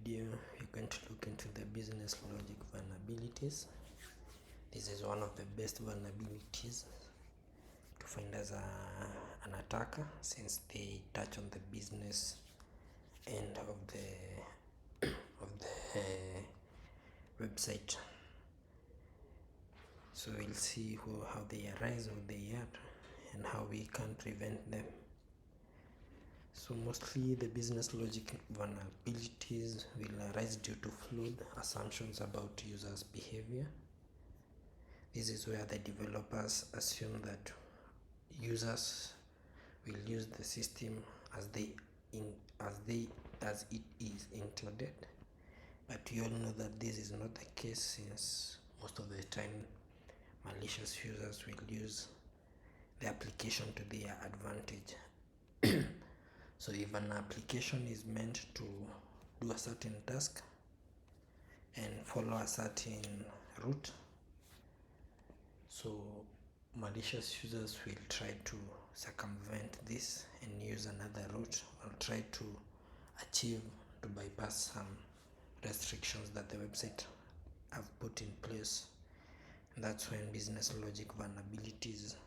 video, you're going to look into the business logic vulnerabilities. This is one of the best vulnerabilities to find as an attacker, since they touch on the business end of the website. So we'll see how they arise, what they are, and how we can prevent them. So mostly the business logic vulnerabilities will arise due to flawed assumptions about users' behavior. This is where the developers assume that users will use the system as it is intended, but you all know that this is not the case, since most of the time malicious users will use the application to their advantage. So if an application is meant to do a certain task and follow a certain route, so malicious users will try to circumvent this and use another route, or try to bypass some restrictions that the website have put in place. And that's when business logic vulnerabilities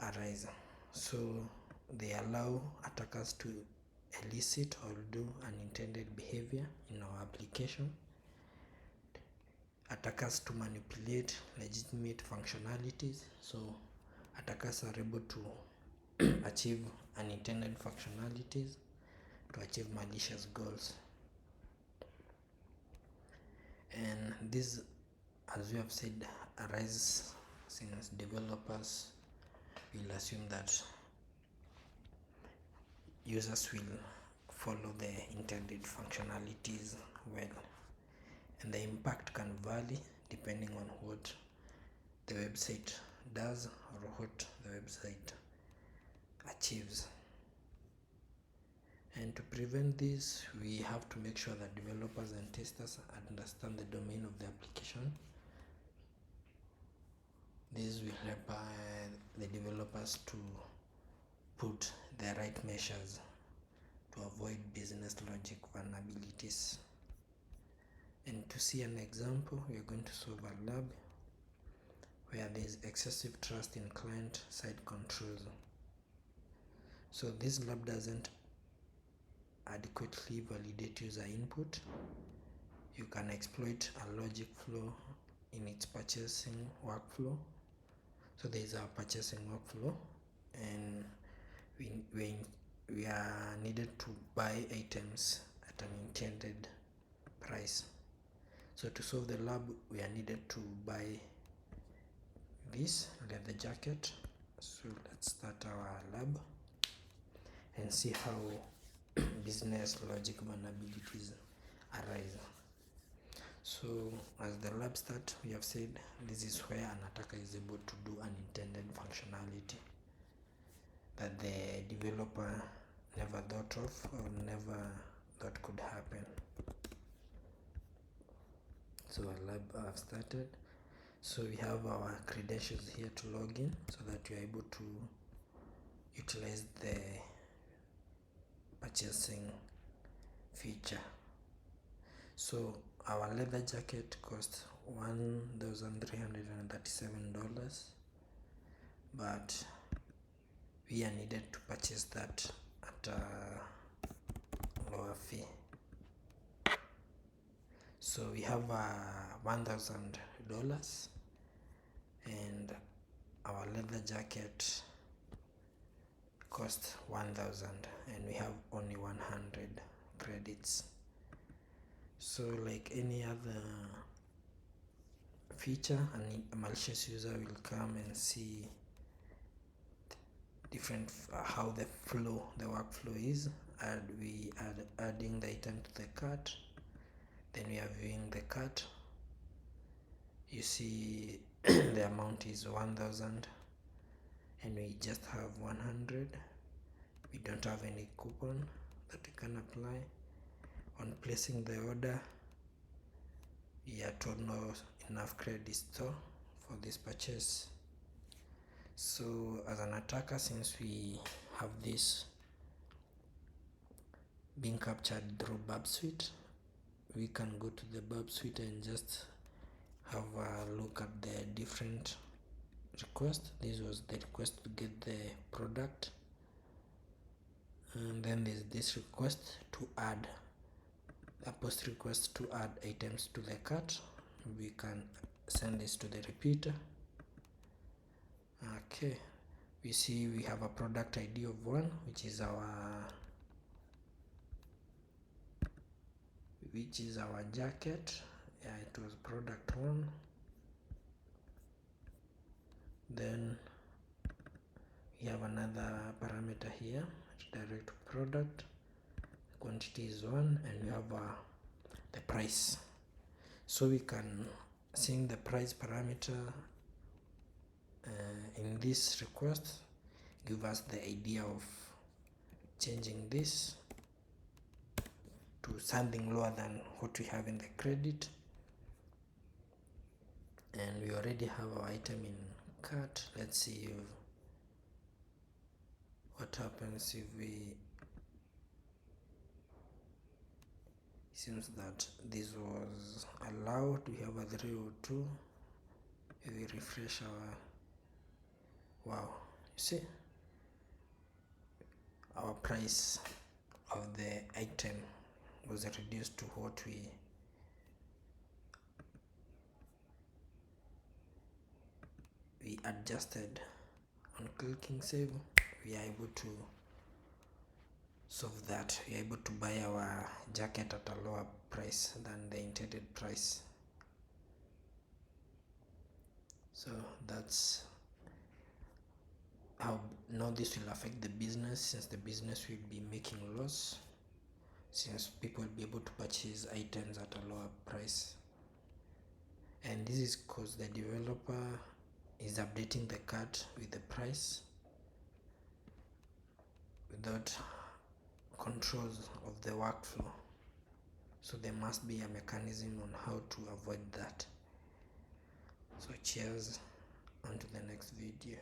arise. So they allow attackers to elicit or do unintended behavior in our application. Attackers to manipulate legitimate functionalities. So attackers are able to achieve unintended functionalities to achieve malicious goals. And this, as we have said, arises since developers will assume that users will follow the intended functionalities well, and the impact can vary depending on what the website does or what the website achieves. And to prevent this, we have to make sure that developers and testers understand the domain of the application. This will help the developers to put the right measures to avoid business logic vulnerabilities. And to see an example, we are going to solve a lab where there is excessive trust in client-side controls. So this lab doesn't adequately validate user input. You can exploit a logic flaw in its purchasing workflow. So there is a purchasing workflow, and we are needed to buy items at an intended price. So to solve the lab, we are needed to buy this leather jacket. So let's start our lab and see how business logic vulnerabilities arise. So as the lab start, we have said this is where an attacker is able to do unintended functionality that the developer never thought of or never thought could happen. So our lab have started. So we have our credentials here to log in, so that you are able to utilize the purchasing feature. So our leather jacket costs $1,337, but we are needed to purchase that at a lower fee. So we have $1,000, and our leather jacket costs 1,000, and we have only 100 credits. So like any other feature, a malicious user will come and see different how the workflow is, and we are adding the item to the cart. Then we are viewing the cart. You see the amount is 1,000, and we just have 100. We don't have any coupon that we can apply. On placing the order, we are told no enough credits for this purchase. So as an attacker, since we have this being captured through Burp Suite. We can go to the Burp Suite and just have a look at the different requests. This was the request to get the product, and then there's this request to add, a post request to add items to the cart. We can send this to the repeater. Okay, we see we have a product ID of 1, which is our jacket. Yeah, it was product 1. Then we have another parameter here, direct product, quantity is 1, and we have the price. So we can see the price parameter in this request give us the idea of changing this to something lower than what we have in the credit. And we already have our item in cart. Let's see what happens if we, seems that this was allowed. We have a 302. If we refresh wow, you see our price of the item was reduced to what we adjusted. On clicking save, we are able to solve that. We are able to buy our jacket at a lower price than the intended price. So that's how now this will affect the business, since the business will be making loss, since people will be able to purchase items at a lower price. And this is because the developer is updating the cart with the price without controls of the workflow. So there must be a mechanism on how to avoid that. So cheers, on to the next video.